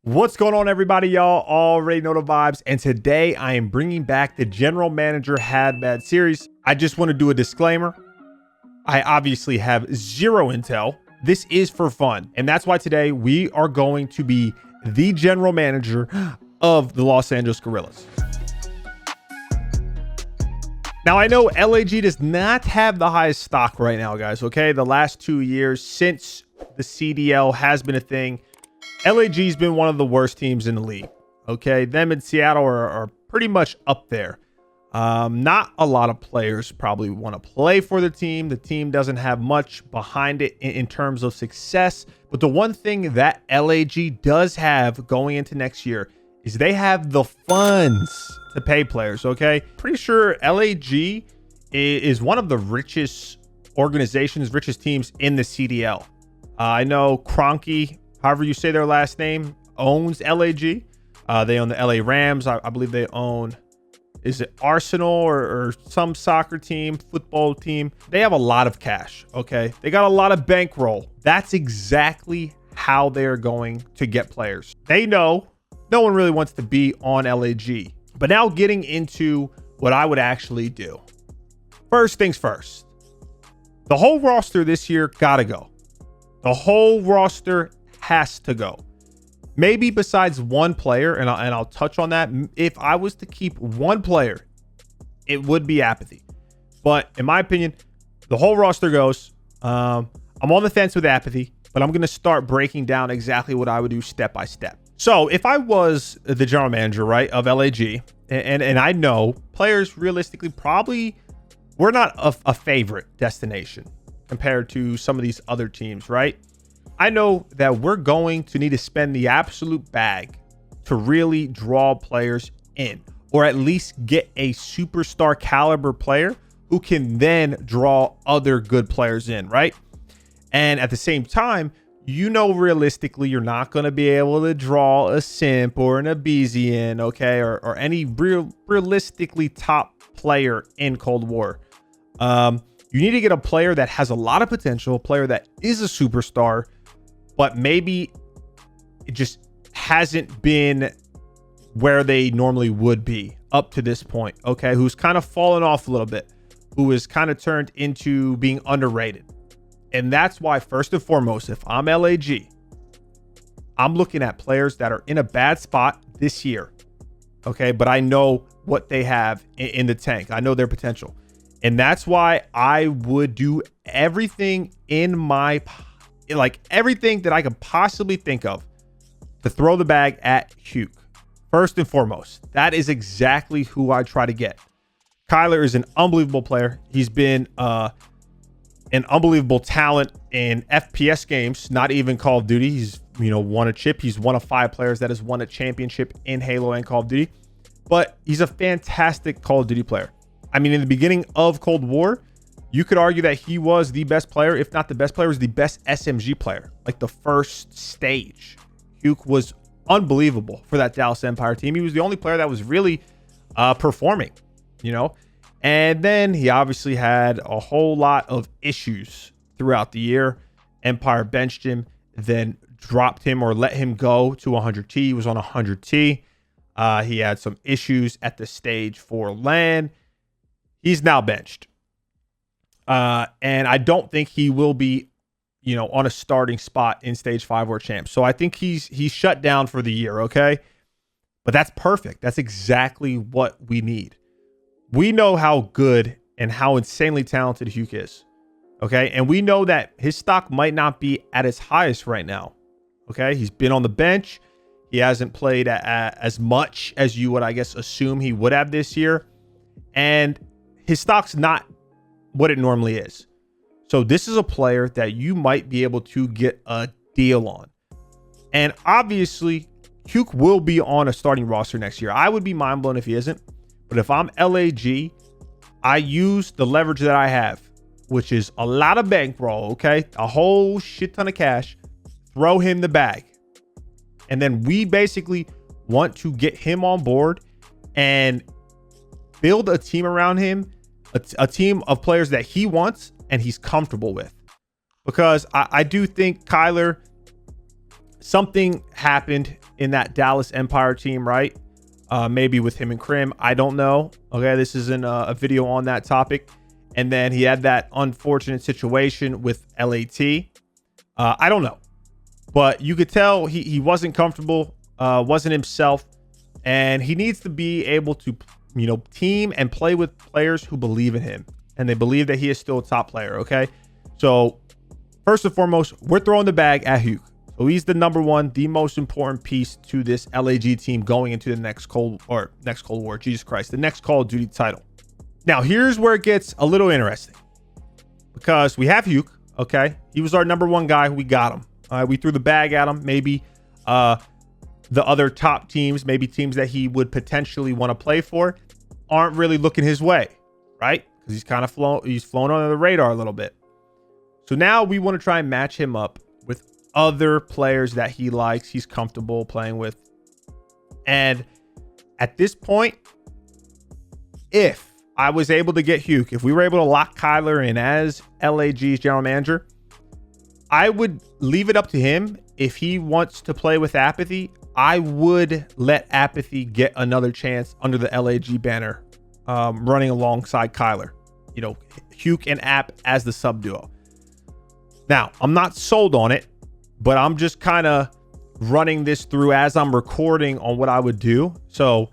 What's going on, everybody? Y'all already know the vibes, and today I am bringing back the General Manager Hadbad series. I just want to do a disclaimer. I obviously have zero intel. This is for fun, and that's why today we are going to be the General Manager of the Los Angeles Guerillas. Now, I know LAG does not have the highest stock right now, guys, okay? The last 2 years since the CDL has been a thing, LAG's been one of the worst teams in the league. Okay, them in Seattle are pretty much up there. Not a lot of players probably want to play for the team. The team doesn't have much behind it in terms of success. But the one thing that LAG does have going into next year is they have the funds to pay players. Okay, pretty sure LAG is one of the richest organizations, richest teams in the CDL. I know Kroenke, however you say their last name, owns LAG. They own the LA Rams. I believe they own, is it Arsenal or some soccer team, football team? They have a lot of cash, okay? They got a lot of bankroll. That's exactly how they're going to get players. They know no one really wants to be on LAG. But now getting into what I would actually do. First things first. The whole roster this year gotta go. The whole roster has to go. Maybe besides one player, and I'll touch on that. If I was to keep one player, it would be Apathy. But in my opinion, the whole roster goes. I'm on the fence with Apathy, but I'm going to start breaking down exactly what I would do step by step. So if I was the general manager, right, of LAG, and I know players realistically probably we're not a favorite destination compared to some of these other teams, right? I know that we're going to need to spend the absolute bag to really draw players in, or at least get a superstar caliber player who can then draw other good players in, right? And at the same time, you know, realistically, you're not going to be able to draw a Simp or an Abizi in, okay, or any realistically top player in Cold War. You need to get a player that has a lot of potential, a player that is a superstar, but maybe it just hasn't been where they normally would be up to this point, okay? Who's kind of fallen off a little bit, who is kind of turned into being underrated. And that's why, first and foremost, if I'm LAG, I'm looking at players that are in a bad spot this year, okay? But I know what they have in the tank. I know their potential. And that's why I would do everything in my everything that I could possibly think of to throw the bag at Huke. First and foremost, that is exactly who I try to get. Kyler is an unbelievable player. He's been an unbelievable talent in FPS games, not even Call of Duty. He's, won a chip. He's one of 5 players that has won a championship in Halo and Call of Duty. But he's a fantastic Call of Duty player. I mean, in the beginning of Cold War, you could argue that he was the best player, if not the best player, was the best SMG player. Like the first stage, Huke was unbelievable for that Dallas Empire team. He was the only player that was really performing, And then he obviously had a whole lot of issues throughout the year. Empire benched him, then dropped him or let him go to 100T. He was on 100T. He had some issues at the stage 4 LAN. He's now benched. And I don't think he will be, on a starting spot in stage 5 or champ. So I think he's shut down for the year. Okay. But that's perfect. That's exactly what we need. We know how good and how insanely talented Huke is. Okay. And we know that his stock might not be at its highest right now. Okay. He's been on the bench. He hasn't played as much as you would, I guess, assume he would have this year. And his stock's not what it normally is. So this is a player that you might be able to get a deal on. And obviously, Huke will be on a starting roster next year. I would be mind blown if he isn't. But if I'm LAG, I use the leverage that I have, which is a lot of bankroll, okay? A whole shit ton of cash. Throw him the bag. And then we basically want to get him on board and build a team around him, a team of players that he wants and he's comfortable with. Because I do think Kyler something happened in that Dallas Empire team, right? Maybe with him and Krim. I don't know. Okay, this isn't a video on that topic. And then he had that unfortunate situation with LAT. I don't know. But you could tell he wasn't comfortable, wasn't himself. And he needs to be able to, team and play with players who believe in him. And they believe that he is still a top player, okay? So, first and foremost, we're throwing the bag at Huke. So he's the number one, the most important piece to this LAG team going into the next Cold War, Jesus Christ, the next Call of Duty title. Now, here's where it gets a little interesting. Because we have Huke, okay? He was our number one guy. We got him. All right, we threw the bag at him. Maybe the other top teams, maybe teams that he would potentially want to play for, aren't really looking his way, right? Because he's kind of flown under the radar a little bit. So now we want to try and match him up with other players that he likes, he's comfortable playing with. And at this point, if I was able to get Huke, if we were able to lock Kyler in as LAG's general manager, I would leave it up to him. If he wants to play with Apathy, I would let Apathy get another chance under the LAG banner, running alongside Kyler. Huke and App as the sub duo. Now, I'm not sold on it, but I'm just kind of running this through as I'm recording on what I would do. So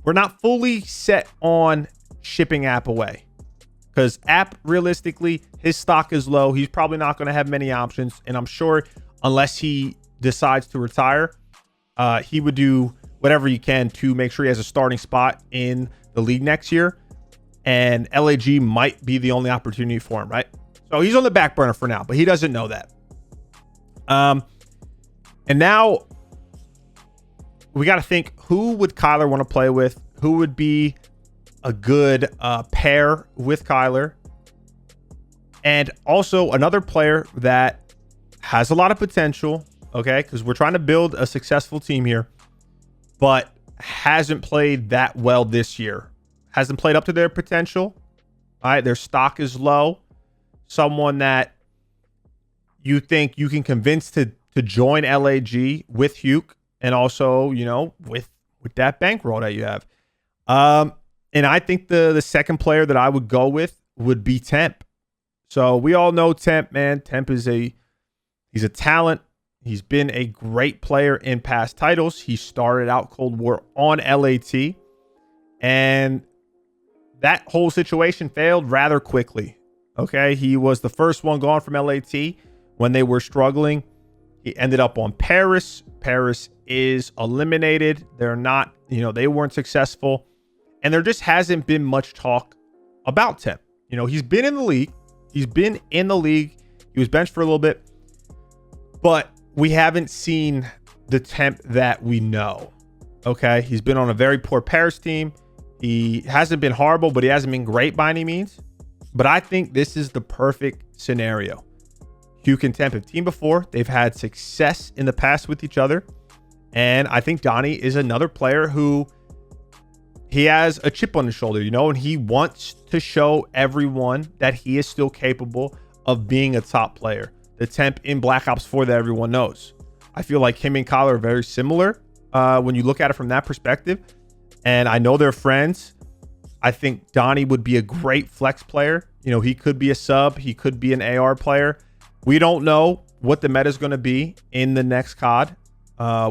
we're not fully set on shipping App away, because App, realistically, his stock is low. He's probably not going to have many options. And I'm sure unless he decides to retire, he would do whatever he can to make sure he has a starting spot in the league next year. And LAG might be the only opportunity for him, right? So he's on the back burner for now, but he doesn't know that. And now we got to think, who would Kyler want to play with? Who would be a good pair with Kyler? And also another player that has a lot of potential, okay? Because we're trying to build a successful team here, but hasn't played that well this year. Hasn't played up to their potential. All right, their stock is low. Someone that you think you can convince to join LAG with Huke, and also, with that bankroll that you have. And I think the second player that I would go with would be Temp. So we all know Temp, man. Temp is he's a talent. He's been a great player in past titles. He started out Cold War on LAT, and that whole situation failed rather quickly. Okay, he was the first one gone from LAT when they were struggling. He ended up on Paris. Paris is eliminated. They're not, they weren't successful. And there just hasn't been much talk about Temp. He's been in the league. He was benched for a little bit. But we haven't seen the Temp that we know. Okay, he's been on a very poor Paris team. He hasn't been horrible, but he hasn't been great by any means. But I think this is the perfect scenario. Huke and Temp have teamed before. They've had success in the past with each other. And I think Donnie is another player who he has a chip on his shoulder, and he wants to show everyone that he is still capable of being a top player. The Temp in Black Ops 4 that everyone knows. I feel like him and Kyler are very similar when you look at it from that perspective. And I know they're friends. I think Donnie would be a great flex player. He could be a sub. He could be an AR player. We don't know what the meta is going to be in the next COD.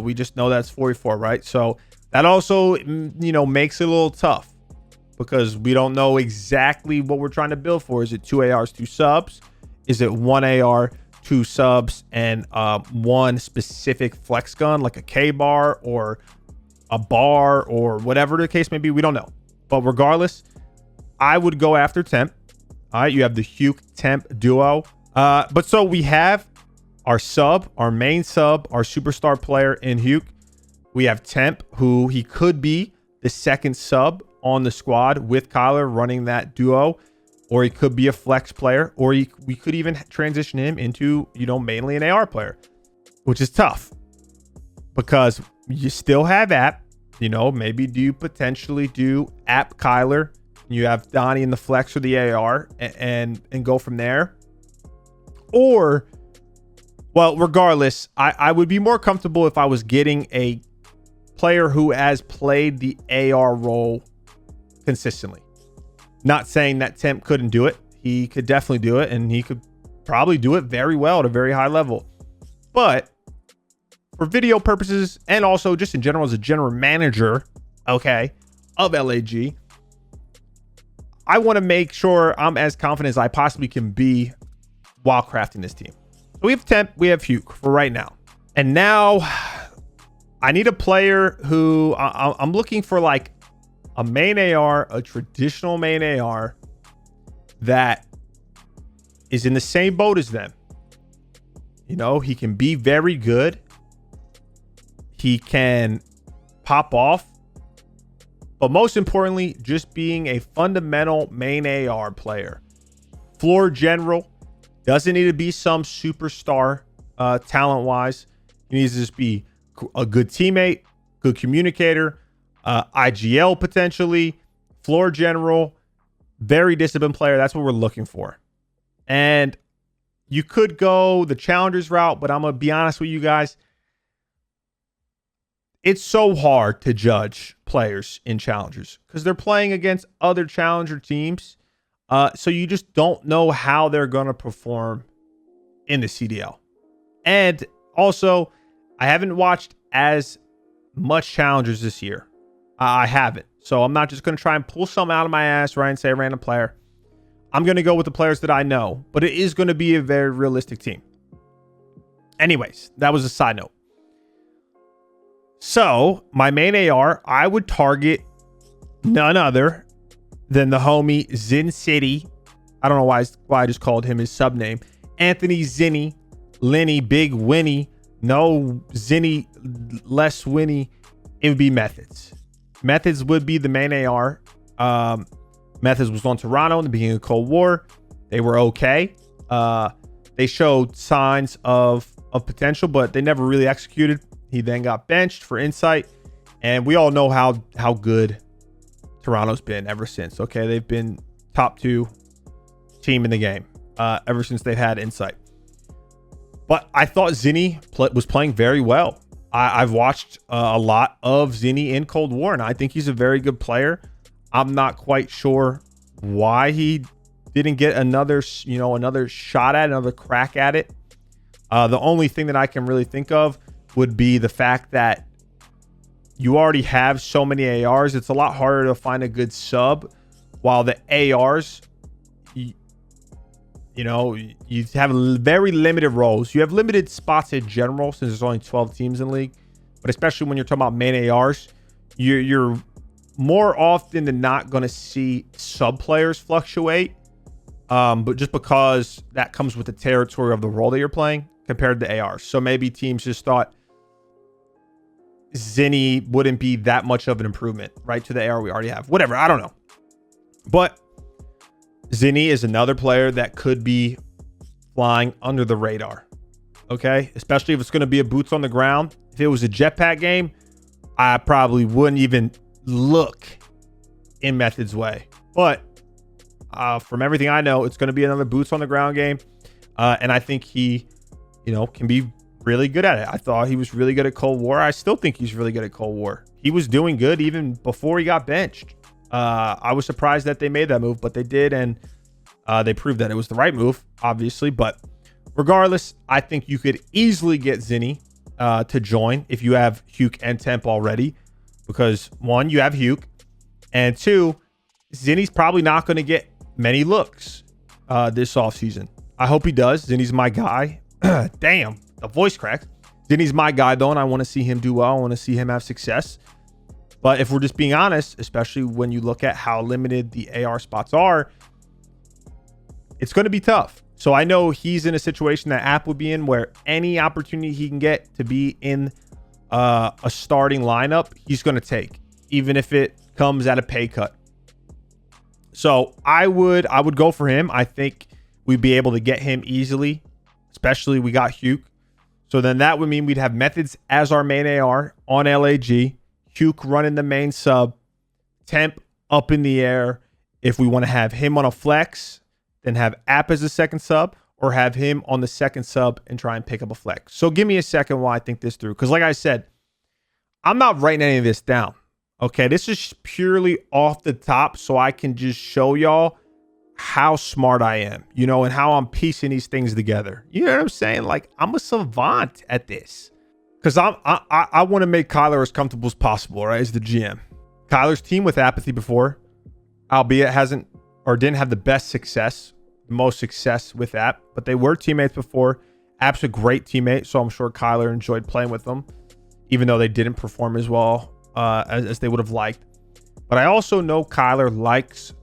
We just know that's 44, right? So that also, makes it a little tough because we don't know exactly what we're trying to build for. Is it 2 ARs, 2 subs? Is it 1 AR, 2 subs, and one specific flex gun like a K-bar or a bar or whatever the case may be? We don't know. But regardless, I would go after Temp. All right, you have the Huke Temp duo. But so we have our sub, our main sub, our superstar player in Huke. We have Temp, who he could be the second sub on the squad with Kyler running that duo, or he could be a flex player, or we could even transition him into, mainly an AR player, which is tough because you still have App. Maybe do you potentially do App Kyler? You have Donnie in the flex or the AR and go from there. Or Well, regardless, I would be more comfortable if I was getting a player who has played the AR role consistently. Not saying that Temp couldn't do it. He could definitely do it, and he could probably do it very well at a very high level. But for video purposes, and also just in general as a general manager, okay, of LAG, I want to make sure I'm as confident as I possibly can be while crafting this team. So we have Temp, we have Huke for right now. And now I need a player who I'm looking for, like a main AR, a traditional main AR that is in the same boat as them. You know, he can be very good. He can pop off. But most importantly, just being a fundamental main AR player. Floor general. Doesn't need to be some superstar talent-wise. He needs to just be a good teammate, good communicator, IGL potentially, floor general, very disciplined player. That's what we're looking for. And you could go the challengers route, but I'm going to be honest with you guys. It's so hard to judge players in challengers because they're playing against other challenger teams. So you just don't know how they're going to perform in the CDL. And also, I haven't watched as much challengers this year. I haven't. So I'm not just going to try and pull something out of my ass, right, and say a random player. I'm going to go with the players that I know, but it is going to be a very realistic team. Anyways, that was a side note. So my main AR, I would target none other than the homie Zin City. I don't know why I just called him his sub name. Anthony Zinny, Lenny, Big Winnie. No Zinny, less Winnie. It would be Methods. Methods would be the main AR. Methods was on Toronto in the beginning of Cold War. They were okay. They showed signs of potential, but they never really executed. He then got benched for Insight, and we all know how good Toronto's been ever since. Okay, they've been top 2 team in the game ever since they've had Insight. But I thought Zinni was playing very well. I've watched a lot of Zinni in Cold War, and I think he's a very good player. I'm not quite sure why he didn't get another shot at, another crack at it. The only thing that I can really think of would be the fact that you already have so many ARs. It's a lot harder to find a good sub, while the ARs, you have very limited roles. You have limited spots in general since there's only 12 teams in the league. But especially when you're talking about main ARs, you're more often than not going to see sub players fluctuate. But just because that comes with the territory of the role that you're playing compared to ARs. So maybe teams just thought Zinni wouldn't be that much of an improvement, right, to the AR we already have. Whatever, I don't know. But Zinni is another player that could be flying under the radar, okay? Especially if it's going to be a boots on the ground. If it was a jetpack game, I probably wouldn't even look in Method's way. But from everything I know, it's going to be another boots on the ground game. And I think he, can be really good at it. I thought he was really good at Cold War. I still think he's really good at Cold War. He was doing good even before he got benched. I was surprised that they made that move, but they did, and they proved that it was the right move, obviously. But regardless, I think you could easily get Zinni to join if you have Huke and Temp already, because 1, you have Huke, and 2, Zinni's probably not going to get many looks this offseason. I hope he does. Zinni's my guy. Damn, the voice cracked. Zinni's my guy, though, and I want to see him do well. I want to see him have success. But if we're just being honest, especially when you look at how limited the AR spots are, it's going to be tough. So I know he's in a situation that App would be in where any opportunity he can get to be in a starting lineup, he's going to take, even if it comes at a pay cut. So I would go for him. I think we'd be able to get him easily, especially we got Huke. So then that would mean we'd have Methods as our main AR on LAG, Huke running the main sub, Temp up in the air. If we want to have him on a flex, then have App as a second sub, or have him on the second sub and try and pick up a flex. So give me a second while I think this through. Because like I said, I'm not writing any of this down. Okay, this is purely off the top so I can just show y'all how smart I am, you know, and how I'm piecing these things together. You know what I'm saying? Like, I'm a savant at this. Because I want to make Kyler as comfortable as possible, right, as the GM. Kyler's team with Apathy before, albeit hasn't or didn't have the best success, most success with that, but they were teammates before. App's a great teammate, so I'm sure Kyler enjoyed playing with them, even though they didn't perform as well as they would have liked. But I also know Kyler likes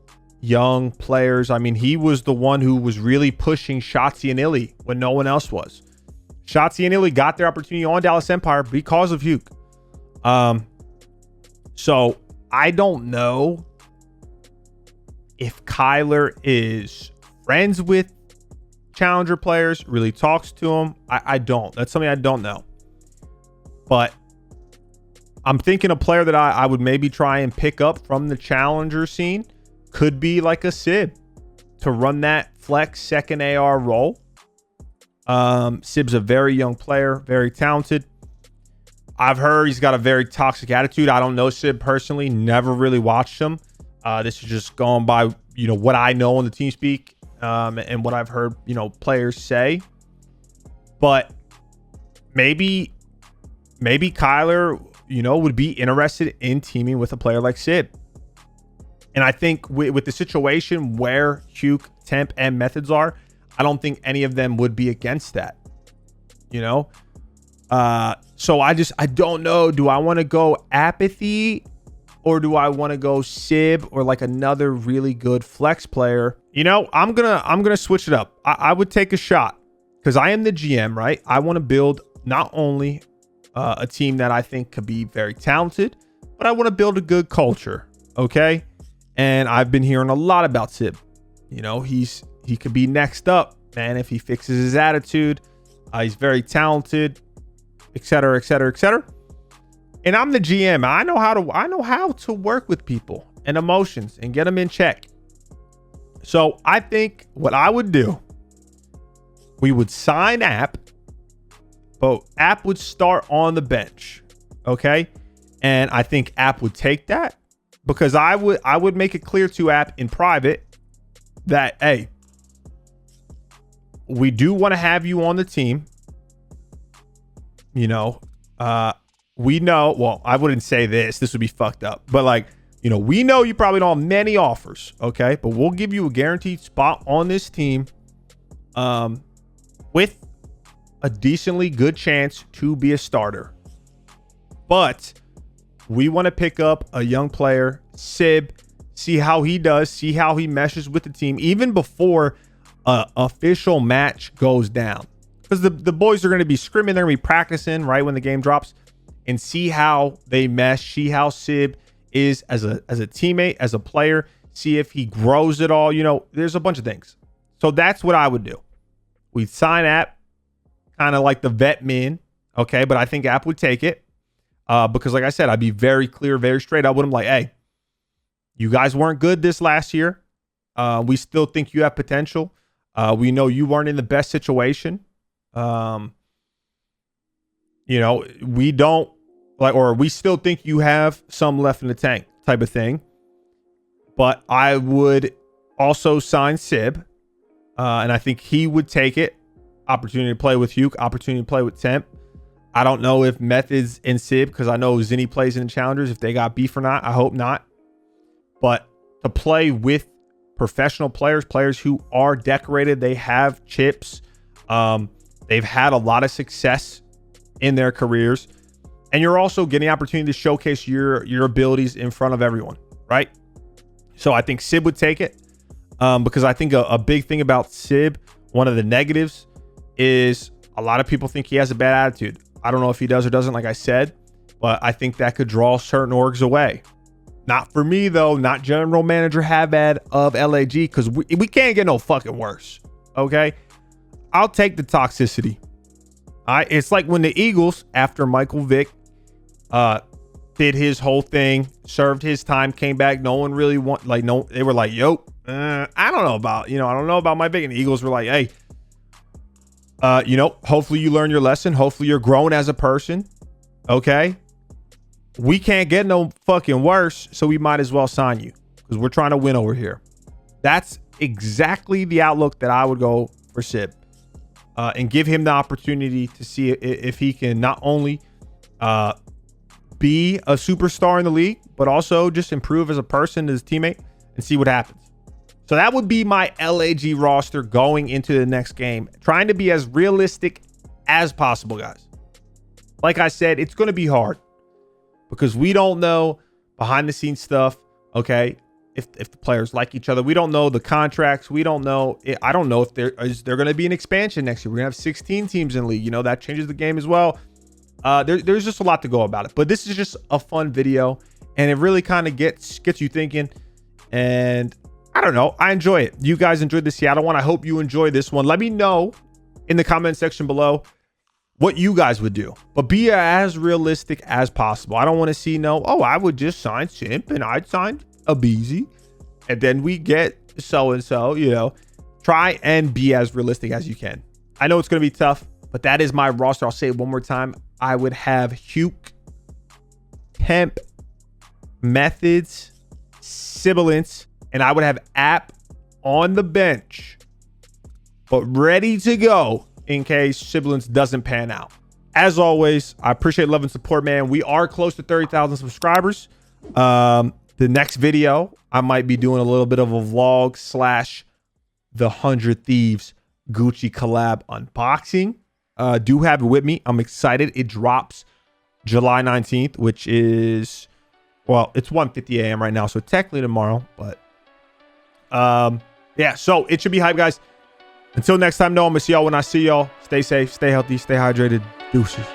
young players. I mean, he was the one who was really pushing Shotzi and Illy when no one else was. Shotzi and Illy got their opportunity on Dallas Empire because of Huke. So I don't know if Kyler is friends with challenger players, really talks to them. I don't. That's something I don't know. But I'm thinking a player that I would maybe try and pick up from the challenger scene could be like a Sib to run that flex second AR role. Sib's a very young player, very talented. I've heard he's got a very toxic attitude. I don't know Sib personally, never really watched him. This is just going by, you know, what I know on the team speak, and what I've heard, you know, players say. But maybe Kyler, you know, would be interested in teaming with a player like Sib. And I think with the situation where Huke, Temp, and Methods are, I don't think any of them would be against that, you know? So I don't know. Do I want to go Apathy or do I want to go Sib or like another really good flex player? You know, I'm gonna switch it up. I would take a shot because I am the GM, right? I want to build not only a team that I think could be very talented, but I want to build a good culture. Okay. And I've been hearing a lot about Sib. You know, he could be next up, man, if he fixes his attitude. He's very talented, etc., etc., etc. And I'm the GM. I know how to work with people and emotions and get them in check. So I think what I would do, we would sign App, but App would start on the bench. Okay. And I think App would take that because I would make it clear to App in private that, hey, we do want to have you on the team. You know, we know, well, I wouldn't say this would be fucked up, but like, you know, we know you probably don't have many offers. Okay. But we'll give you a guaranteed spot on this team, with a decently good chance to be a starter. But we want to pick up a young player, Sib, see how he does, see how he meshes with the team, even before an official match goes down. Because the boys are going to be scrimming, they're going to be practicing right when the game drops, and see how they mesh, see how Sib is as a teammate, as a player, see if he grows at all. You know, there's a bunch of things. So that's what I would do. We'd sign App, kind of like the vet men, okay? But I think App would take it because, like I said, I'd be very clear, very straight up with him. Like, hey, you guys weren't good this last year. We still think you have potential. We know you weren't in the best situation. You know, we don't like, or we still think you have some left in the tank type of thing. But I would also sign Sib, and I think he would take it. Opportunity to play with Huke, opportunity to play with Temp. I don't know if Methods and Sib, because I know Zinni plays in the Challengers, if they got beef or not. I hope not. But to play with professional players who are decorated, they have chips, they've had a lot of success in their careers, and you're also getting the opportunity to showcase your abilities in front of everyone, right? So I think Sib would take it, because I think a big thing about Sib, one of the negatives, is a lot of people think he has a bad attitude. I don't know if he does or doesn't, like I said, but I think that could draw certain orgs away. Not for me, though. Not General Manager Hadbad of LAG, because we can't get no fucking worse. Okay? I'll take the toxicity. It's like when the Eagles, after Michael Vick did his whole thing, served his time, came back. No one really they were like, yo, I don't know about, I don't know about my Vick. And the Eagles were like, hey, You know, hopefully you learn your lesson. Hopefully you're grown as a person. Okay. We can't get no fucking worse, so we might as well sign you because we're trying to win over here. That's exactly the outlook that I would go for Sib, and give him the opportunity to see if he can not only be a superstar in the league, but also just improve as a person, as a teammate, and see what happens. So that would be my LAG roster going into the next game, trying to be as realistic as possible, guys. Like I said, it's going to be hard because we don't know behind the scenes stuff. Okay. If the players like each other, we don't know the contracts. We don't know. I don't know if there going to be an expansion next year. We're going to have 16 teams in the league. You know, that changes the game as well. There's just a lot to go about it, but this is just a fun video and it really kind of gets you thinking. And I don't know, I enjoy it. You guys enjoyed the Seattle one. I hope you enjoy this one. Let me know in the comment section below what you guys would do, but be as realistic as possible. I don't want to see I would just sign Simp and I'd sign a BZ and then we get so-and-so. You know, try and be as realistic as you can. I know it's going to be tough, but that is my roster. I'll say it one more time. I would have Huke, Temp, Methods, Sibilance, and I would have App on the bench, but ready to go in case Sibilance doesn't pan out. As always, I appreciate love and support, man. We are close to 30,000 subscribers. The next video, I might be doing a little bit of a vlog / the 100 Thieves Gucci collab unboxing. Do have it with me. I'm excited. It drops July 19th, which is, well, it's 1:50 a.m. right now, so technically tomorrow, but yeah, so it should be hype, guys. Until next time, I'm gonna see y'all when I see y'all. Stay safe, stay healthy, stay hydrated. Deuces.